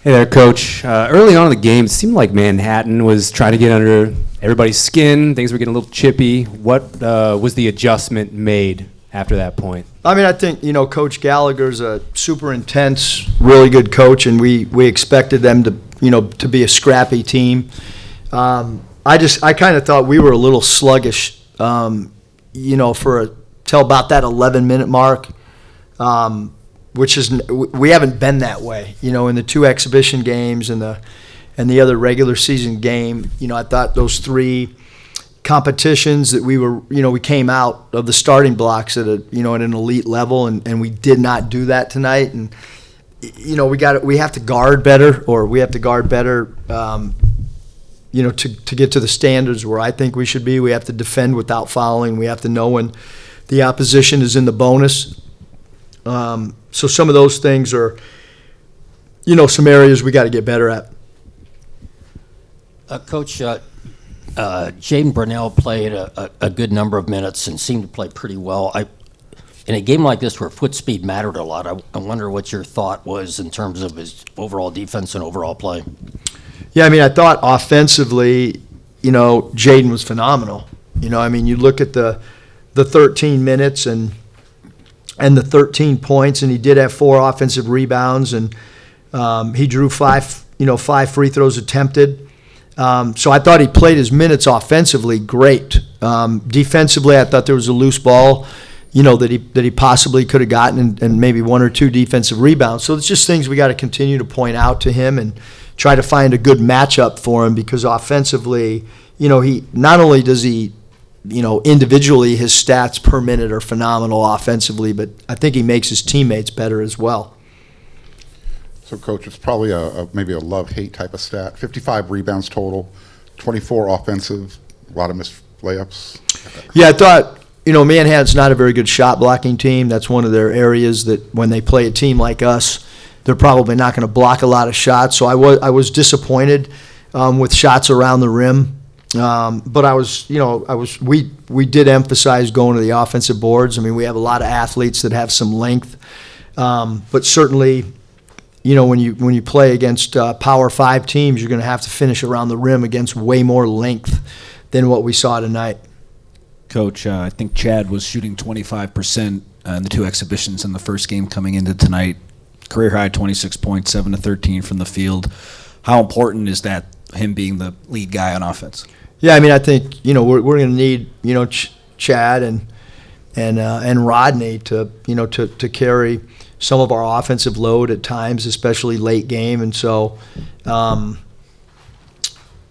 Hey there, Coach. Early on in the game, it seemed like Manhattan was trying to get under everybody's skin. Things were getting a little chippy. What was the adjustment made after that point? I mean, I think, Coach Gallagher's a super intense, really good coach, and we expected them to, to be a scrappy team. I kind of thought we were a little sluggish, till about that 11-minute mark. We haven't been that way, in the two exhibition games and the other regular season game. I thought those three competitions that we came out of the starting blocks at at an elite level, and we did not do that tonight. And we have to guard better, to get to the standards where I think we should be. We have to defend without fouling. We have to know when the opposition is in the bonus. So some of those things are, some areas we got to get better at. Coach, Jaden Burnell played a good number of minutes and seemed to play pretty well. In a game like this where foot speed mattered a lot, I wonder what your thought was in terms of his overall defense and overall play. Yeah, I mean, I thought offensively, Jaden was phenomenal. You look at the 13 minutes and the 13 points, and he did have 4 offensive rebounds, and he drew 5 free throws attempted. So I thought he played his minutes offensively great. Defensively, I thought there was a loose ball, that he possibly could have gotten, and maybe 1 or 2 defensive rebounds. So it's just things we got to continue to point out to him and try to find a good matchup for him, because offensively, he not only does he individually his stats per minute are phenomenal offensively, but I think he makes his teammates better as well. So, Coach, it's probably maybe a love-hate type of stat. 55 rebounds total, 24 offensive, a lot of missed layups. Yeah, I thought, Manhattan's not a very good shot blocking team. That's one of their areas that when they play a team like us, they're probably not going to block a lot of shots. So I was disappointed with shots around the rim. But we did emphasize going to the offensive boards. I mean, we have a lot of athletes that have some length, but certainly, when you play against Power 5 teams, you're going to have to finish around the rim against way more length than what we saw tonight. Coach, I think Chad was shooting 25% in the 2 exhibitions in the first game coming into tonight. Career high 26 points, 7 of 13 from the field. How important is that, him being the lead guy on offense? Yeah, I mean, I think we're going to need Chad and Rodney to carry some of our offensive load at times, especially late game, and so I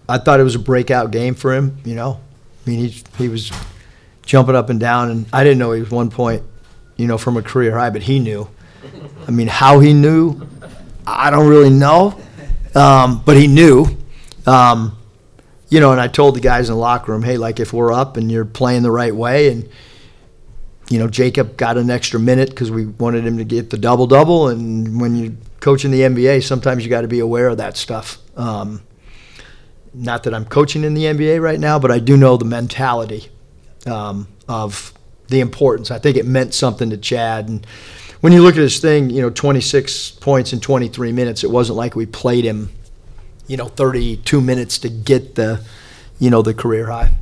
thought it was a breakout game for him. I mean, he was jumping up and down, and I didn't know he was 1 point from a career high, but he knew. I mean, how he knew, I don't really know, but he knew. And I told the guys in the locker room, hey, like, if we're up and you're playing the right way, and, Jacob got an extra minute because we wanted him to get the double-double, and when you're coaching the NBA, sometimes you got to be aware of that stuff. Not that I'm coaching in the NBA right now, but I do know the mentality of the importance. I think it meant something to Chad. And when you look at his thing, 26 points in 23 minutes, it wasn't like we played him 32 minutes to get the career high.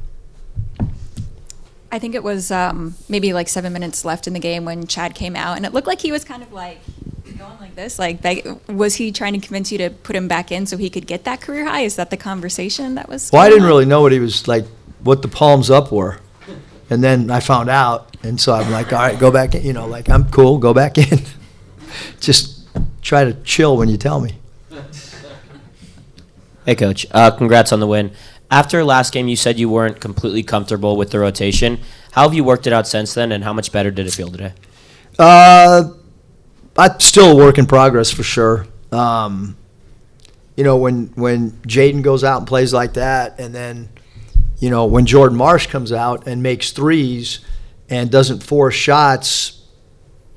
I think it was maybe like 7 minutes left in the game when Chad came out, and it looked like he was kind of like going like this. Was he trying to convince you to put him back in so he could get that career high? Is that the conversation that was? Well, I didn't really know what he was like, what the palms up were, and then I found out, and so I'm like, all right, go back in. I'm cool, go back in. Just try to chill when you tell me. Hey, Coach. Congrats on the win. After last game, you said you weren't completely comfortable with the rotation. How have you worked it out since then, and how much better did it feel today? It's still a work in progress for sure. When Jaden goes out and plays like that, and then, when Jordan Marsh comes out and makes threes and doesn't force shots,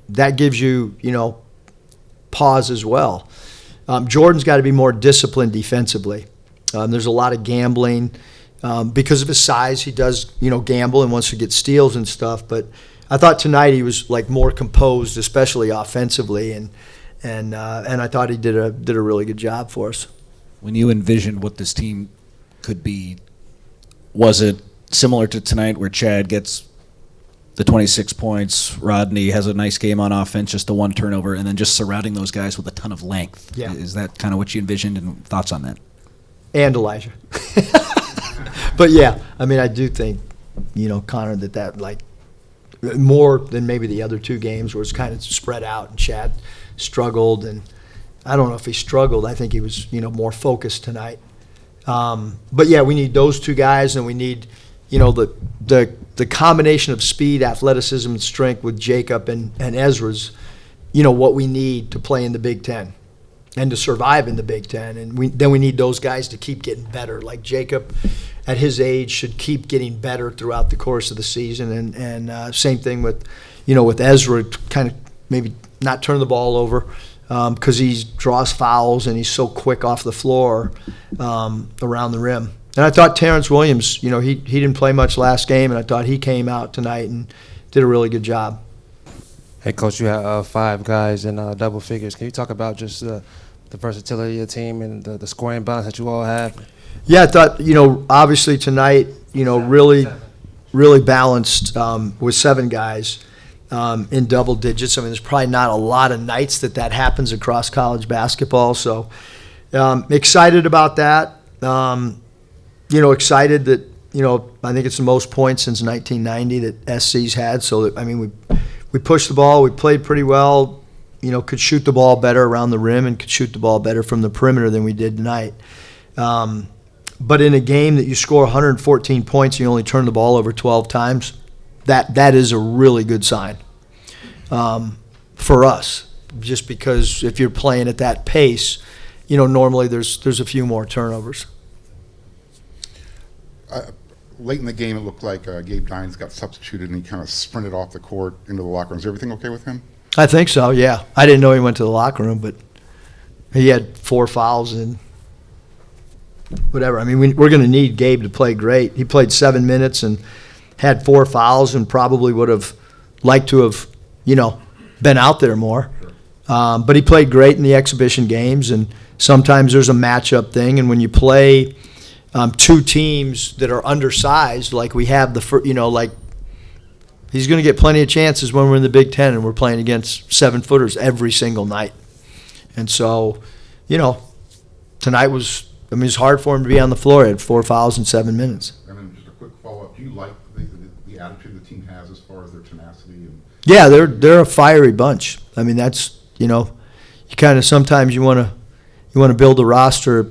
that gives you, pause as well. Jordan's got to be more disciplined defensively. There's a lot of gambling. Because of his size, he does, gamble and wants to get steals and stuff. But I thought tonight he was, more composed, especially offensively. And and I thought he did a really good job for us. When you envisioned what this team could be, was it similar to tonight where Chad gets the 26 points, Rodney has a nice game on offense, just the one turnover, and then just surrounding those guys with a ton of length? Yeah. Is that kind of what you envisioned, and thoughts on that? And Elijah. But yeah, I mean, I do think, Connor, that like more than maybe the other two games where it's kind of spread out and Chad struggled, and I don't know if he struggled. I think he was, more focused tonight. But yeah, we need those two guys, and we need, the combination of speed, athleticism, and strength with Jacob and Ezra's, what we need to play in the Big Ten and to survive in the Big Ten. And then we need those guys to keep getting better. Like Jacob, at his age, should keep getting better throughout the course of the season. And same thing with, with Ezra, kind of maybe not turn the ball over because he draws fouls and he's so quick off the floor around the rim. And I thought Terrence Williams, he didn't play much last game, and I thought he came out tonight and did a really good job. Hey, Coach, you have 5 guys in double figures. Can you talk about just the versatility of your team and the scoring balance that you all have? Yeah, I thought, obviously tonight, really balanced with 7 guys in double digits. I mean, there's probably not a lot of nights that happens across college basketball. So excited about that. Excited that, I think it's the most points since 1990 that SC's had. So, we pushed the ball. We played pretty well, could shoot the ball better around the rim and could shoot the ball better from the perimeter than we did tonight. But in a game that you score 114 points and you only turn the ball over 12 times, that is a really good sign for us. Just because if you're playing at that pace, normally there's a few more turnovers. Late in the game, it looked like Gabe Dines got substituted and he kind of sprinted off the court into the locker room. Is everything okay with him? I think so, yeah. I didn't know he went to the locker room, but he had 4 fouls and whatever. We're going to need Gabe to play great. He played 7 minutes and had 4 fouls and probably would have liked to have, been out there more. But he played great in the exhibition games, and sometimes there's a matchup thing, and when you play – 2 teams that are undersized, like we have like he's going to get plenty of chances when we're in the Big Ten and we're playing against 7-footers every single night. And so, tonight was, it's hard for him to be on the floor. He had 4 fouls in 7 minutes. And then just a quick follow-up. Do you like the attitude the team has as far as their tenacity? Yeah, they're a fiery bunch. That's, you kind of sometimes you want to build a roster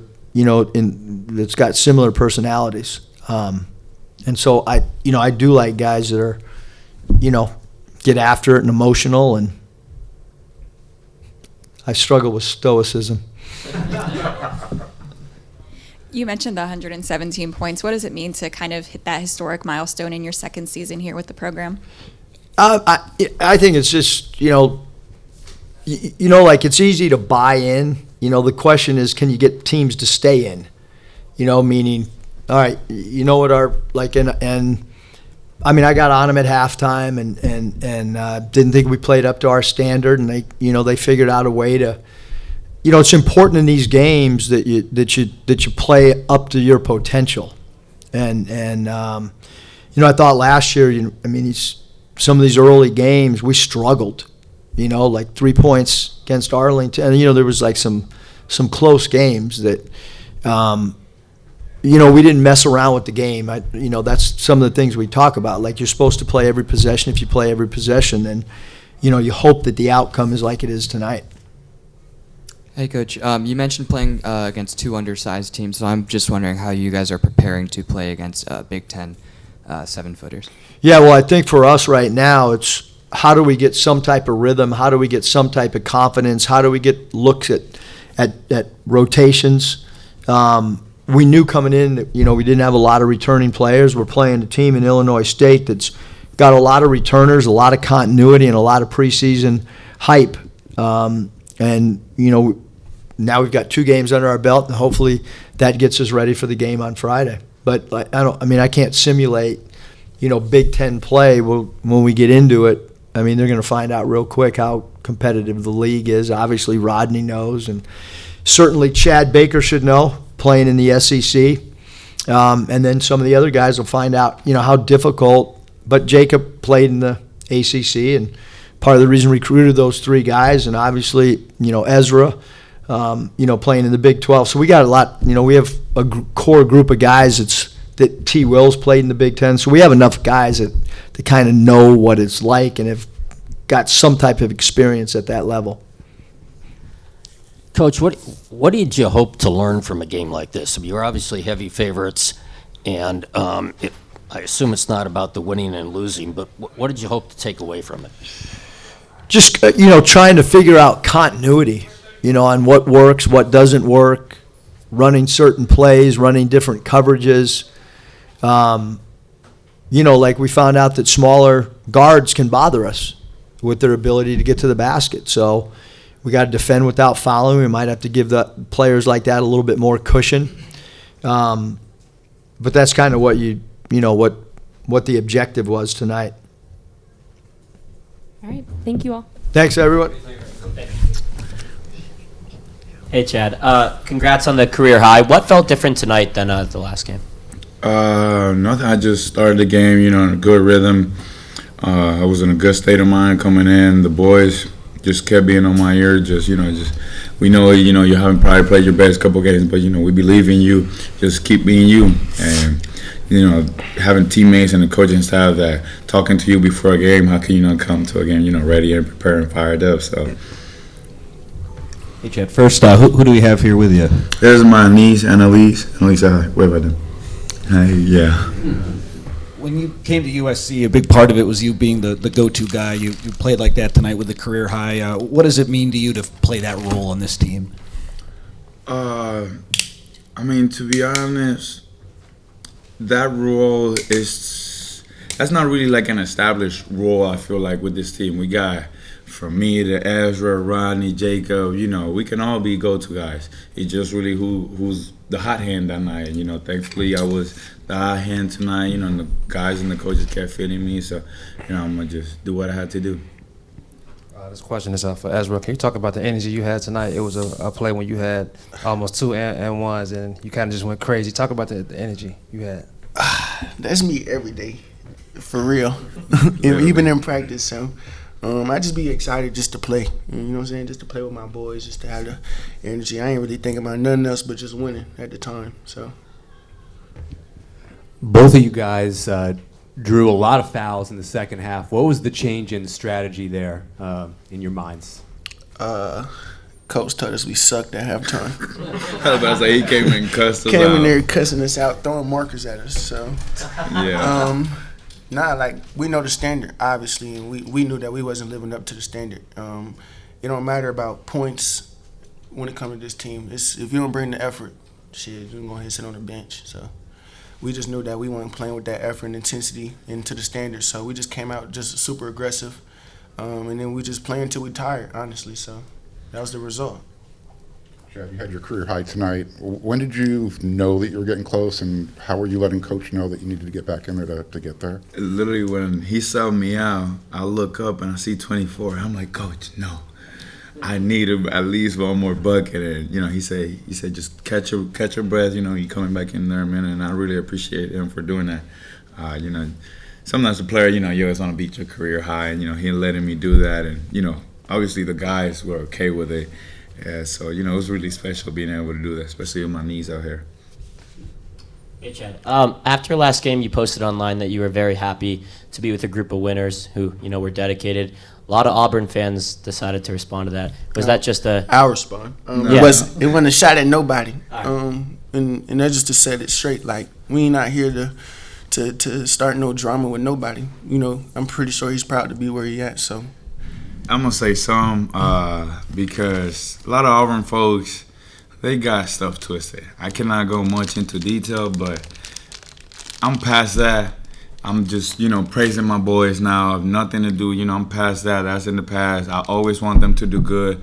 that's got similar personalities. And so I do like guys that are, get after it and emotional, and I struggle with stoicism. You mentioned the 117 points. What does it mean to kind of hit that historic milestone in your second season here with the program? I think it's just, like it's easy to buy in. The question is, can you get teams to stay in? Meaning, all right, what our, like, and I got on them at halftime and didn't think we played up to our standard, and they figured out a way to, it's important in these games that you play up to your potential. And I thought last year, some of these early games we struggled. Like 3 points against Arlington. And, there was like some close games that, we didn't mess around with the game. That's some of the things we talk about. Like, you're supposed to play every possession. If you play every possession, then, you hope that the outcome is like it is tonight. Hey, Coach. You mentioned playing against 2 undersized teams, so I'm just wondering how you guys are preparing to play against Big Ten 7-footers. Yeah, well, I think for us right now, it's how do we get some type of rhythm? How do we get some type of confidence? How do we get looks at rotations? We knew coming in that, we didn't have a lot of returning players. We're playing a team in Illinois State that's got a lot of returners, a lot of continuity, and a lot of preseason hype. And, now we've got 2 games under our belt, and hopefully that gets us ready for the game on Friday. But I can't simulate, Big Ten play when we get into it, I mean, they're going to find out real quick how competitive the league is. Obviously, Rodney knows, and certainly Chad Baker should know, playing in the SEC. And then some of the other guys will find out, how difficult. But Jacob played in the ACC, and part of the reason we recruited those three guys, and obviously, Ezra, playing in the Big 12. So we got a lot. We have a core group of guys that T. Wills played in the Big 10. So we have enough guys that kind of know what it's like and have got some type of experience at that level. Coach, what did you hope to learn from a game like this? I mean, you're obviously heavy favorites, and I assume it's not about the winning and losing, but what did you hope to take away from it? Just, trying to figure out continuity, on what works, what doesn't work, running certain plays, running different coverages. Like we found out that smaller guards can bother us with their ability to get to the basket. So we got to defend without fouling. We might have to give the players like that a little bit more cushion. But that's kind of what what the objective was tonight. All right. Thank you all. Thanks, everyone. Hey, Chad. Congrats on the career high. What felt different tonight than the last game? Nothing. I just started the game, in a good rhythm. I was in a good state of mind coming in. The boys just kept being on my ear. We know, you haven't probably played your best couple games, but we believe in you. Just keep being you, and having teammates and the coaching staff that talking to you before a game. How can you not come to a game, ready and prepared and fired up? So. Hey, Chad, first, who do we have here with you? There's my niece, Annalise. Annalise, wait about them. Yeah. When you came to USC, a big part of it was you being the go-to guy. You played like that tonight with the career high. What does it mean to you to play that role on this team? To be honest, that role that's not really like an established role, I feel like, with this team. We got, from me to Ezra, Rodney, Jacob, we can all be go-to guys. It's just really who's the hot hand that night. Thankfully I was the hot hand tonight, and the guys and the coaches kept feeding me. So, I'm going to just do what I had to do. This question is for Ezra. Can you talk about the energy you had tonight? It was a play when you had almost 2 and ones, and you kind of just went crazy. Talk about the energy you had. That's me every day, for real, even in practice. So I just be excited just to play. You know what I'm saying? Just to play with my boys, just to have the energy. I ain't really thinking about nothing else but just winning at the time. So Both of you guys drew a lot of fouls in the second half. What was the change in strategy there in your minds? Coach told us we sucked at halftime. I was about to say, he came in and cussed us out. Came in there cussing us out, throwing markers at us. So yeah. We know the standard, obviously, and we knew that we wasn't living up to the standard. It don't matter about points when it comes to this team. If you don't bring the effort, you're going to sit on the bench. So we just knew that we weren't playing with that effort and intensity into the standard. So we just came out just super aggressive, and then we just played until we tired, honestly. So that was the result. Chad, you had your career high tonight. When did you know that you were getting close, and how were you letting Coach know that you needed to get back in there to get there? Literally, when he subbed me out, I look up and I see 24. I'm like, Coach, no. I need at least one more bucket. And, he said just catch your breath. You coming back in there a minute, and I really appreciate him for doing that. Sometimes the player, you always want to beat your career high, and, he letting me do that. And, obviously the guys were okay with it. Yeah, so, it was really special being able to do that, especially with my knees out here. Hey, Chad. After last game, you posted online that you were very happy to be with a group of winners who, were dedicated. A lot of Auburn fans decided to respond to that. Was that just a... I'll respond. It wasn't a shot at nobody. And that's just to set it straight. Like, we ain't not here to start no drama with nobody. I'm pretty sure he's proud to be where he at, so... I'm going to say some because a lot of Auburn folks, they got stuff twisted. I cannot go much into detail, but I'm past that. I'm just, praising my boys now. I have nothing to do. I'm past that. That's in the past. I always want them to do good.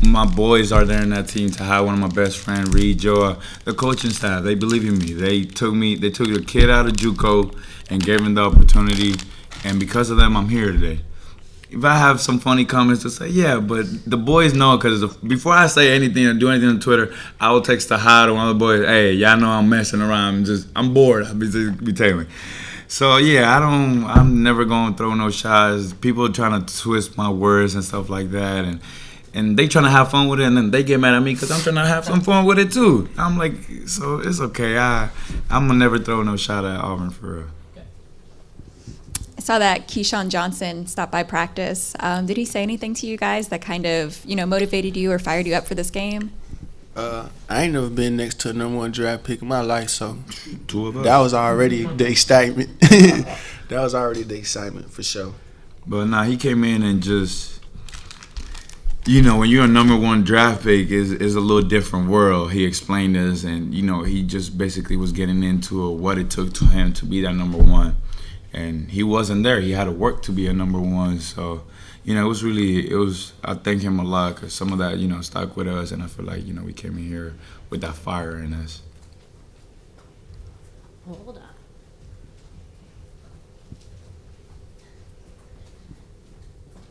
My boys are there in that team to have one of my best friends, Reed, Joa. The coaching staff, they believe in me. They took a kid out of JUCO and gave him the opportunity, and because of them, I'm here today. if I have some funny comments to say, yeah, but the boys know because before I say anything or do anything on Twitter, I will text the hi to one of the boys. Hey, y'all know I'm messing around. I'm bored. I'll be telling. So yeah, I'm never gonna throw no shots. People trying to twist my words and stuff like that, and they trying to have fun with it, and then they get mad at me because I'm trying to have some fun with it too. I'm like, so it's okay. I'm gonna never throw no shot at Auburn for real. I saw that Keyshawn Johnson stopped by practice. Did he say anything to you guys that kind of, motivated you or fired you up for this game? I ain't never been next to a number 1 draft pick in my life, so 2 of us. that was already the excitement. That was already the excitement for sure. But nah, he came in and just, when you're a number 1 draft pick, is a little different world. He explained this, and he just basically was getting into what it took to him to be that number 1, and he wasn't there. He had to work to be a number 1. So, it was. I thank him a lot because some of that, stuck with us, and I feel like we came in here with that fire in us. Hold on.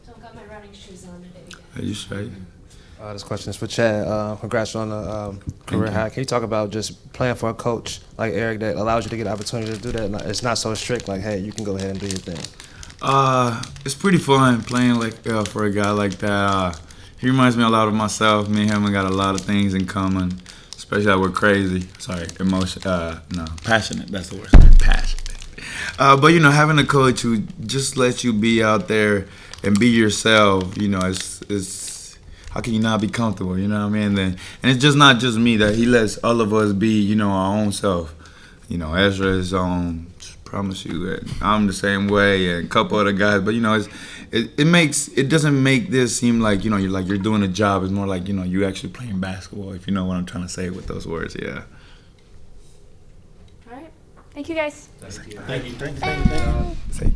Don't got my running shoes on today. Are you straight? This question is for Chad. Congrats on the career high. Can you talk about just playing for a coach like Eric that allows you to get the opportunity to do that? It's not so strict, like, hey, you can go ahead and do your thing. It's pretty fun playing for a guy like that. He reminds me a lot of myself. Me and him got a lot of things in common, especially that we're crazy. Sorry, passionate. That's the word. Passionate. But having a coach who just lets you be out there and be yourself, it's how can you not be comfortable? You know what I mean? And it's just not just me that he lets all of us be, our own self. Ezra is promise you that I'm the same way, and a couple other guys. But it doesn't make this seem like you're doing a job. It's more like you actually playing basketball. If you know what I'm trying to say with those words, yeah. All right. Thank you, guys. Thank you.